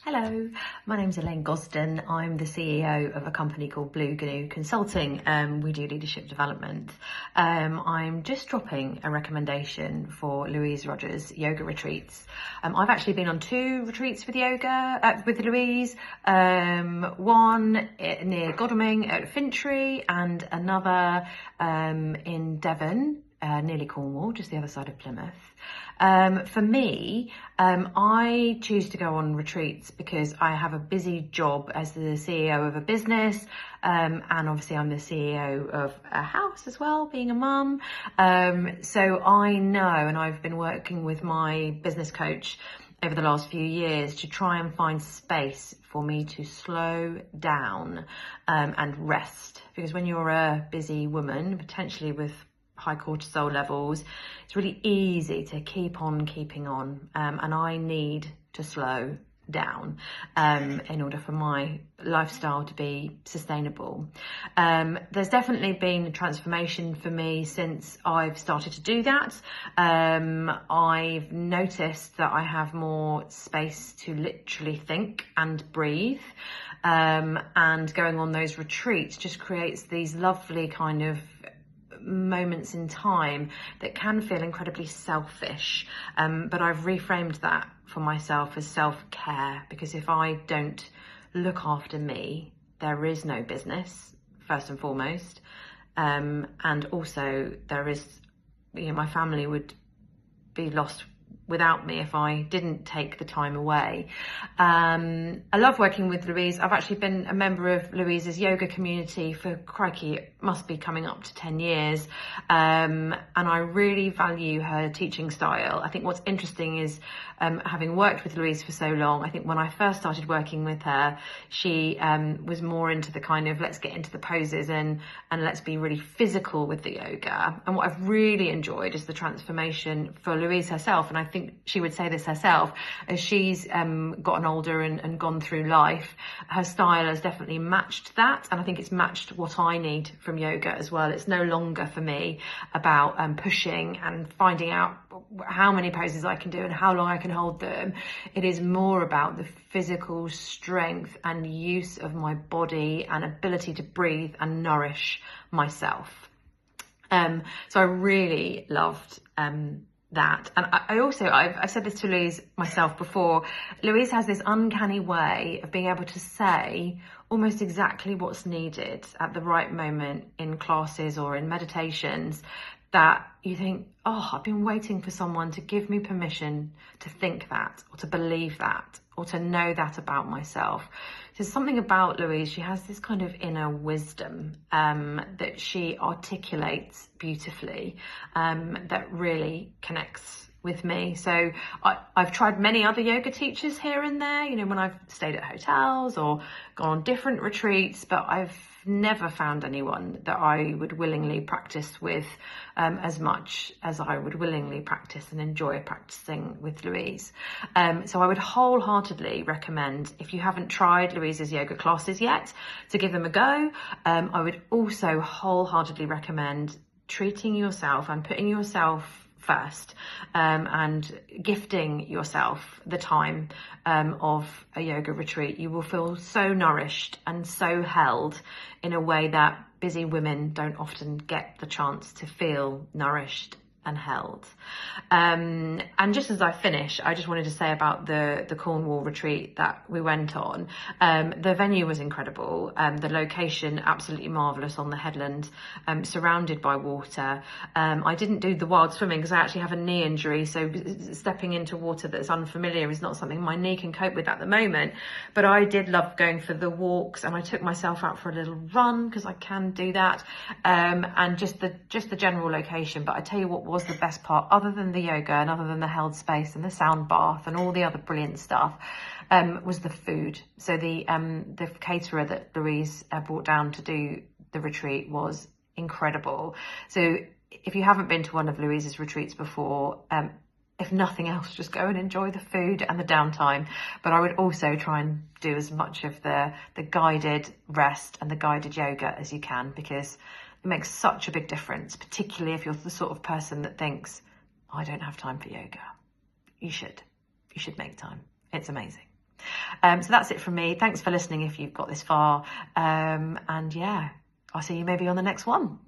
Hello, my name's Elaine Gosden. I'm the CEO of a company called Blue Gnu Consulting. We do leadership development. I'm just dropping a recommendation for Louise Rogers yoga retreats. I've actually been on 2 retreats with with Louise. One near Godalming at Fintry and another in Devon, nearly Cornwall, just the other side of Plymouth. For me, I choose to go on retreats because I have a busy job as the CEO of a business, and obviously I'm the CEO of a house as well, being a mum. So I know, and I've been working with my business coach over the last few years to try and find space for me to slow down and rest. Because when you're a busy woman, potentially with high cortisol levels, it's really easy to keep on keeping on, and I need to slow down in order for my lifestyle to be sustainable. There's definitely been a transformation for me since I've started to do that. I've noticed that I have more space to literally think and breathe, and going on those retreats just creates these lovely kind of moments in time that can feel incredibly selfish, but I've reframed that for myself as self-care, because if I don't look after me, there is no business, first and foremost, and also there is, my family would be lost without me if I didn't take the time away. I love working with Louise. I've actually been a member of Louise's yoga community for, crikey, it must be coming up to 10 years. And I really value her teaching style. I think what's interesting is, having worked with Louise for so long, I think when I first started working with her, she was more into the kind of, let's get into the poses and let's be really physical with the yoga. And what I've really enjoyed is the transformation for Louise herself. And I think she would say this herself, as she's gotten older and gone through life, her style has definitely matched that. And I think it's matched what I need from yoga as well. It's no longer for me about pushing and finding out how many poses I can do and how long I can hold them. It is more about the physical strength and use of my body and ability to breathe and nourish myself. So I really loved that. And I also, I've said this to Louise myself before, Louise has this uncanny way of being able to say almost exactly what's needed at the right moment in classes or in meditations, that you think, oh, I've been waiting for someone to give me permission to think that, or to believe that, or to know that about myself. There's something about Louise, she has this kind of inner wisdom that she articulates beautifully, that really connects with me. So I've tried many other yoga teachers here and there, when I've stayed at hotels or gone on different retreats, but I've never found anyone that I would willingly practice with as much as I would willingly practice and enjoy practicing with Louise. So I would wholeheartedly recommend, if you haven't tried Louise's yoga classes yet, to give them a go. I would also wholeheartedly recommend treating yourself and putting yourself first, and gifting yourself the time of a yoga retreat. You will feel so nourished and so held in a way that busy women don't often get the chance to feel nourished and held. And just as I finish, I just wanted to say about the Cornwall retreat that we went on. The venue was incredible. The location absolutely marvellous on the headland, surrounded by water. I didn't do the wild swimming because I actually have a knee injury, so stepping into water that's unfamiliar is not something my knee can cope with at the moment. But I did love going for the walks, and I took myself out for a little run because I can do that, and just the general location. But I tell you what was the best part, other than the yoga and other than the held space and the sound bath and all the other brilliant stuff, was the food. So the caterer that Louise brought down to do the retreat was incredible. So if you haven't been to one of Louise's retreats before, if nothing else, just go and enjoy the food and the downtime. But I would also try and do as much of the guided rest and the guided yoga as you can, because it makes such a big difference, particularly if you're the sort of person that thinks, I don't have time for yoga. You should make time. It's amazing. So that's it from me. Thanks for listening if you've got this far. And yeah, I'll see you maybe on the next one.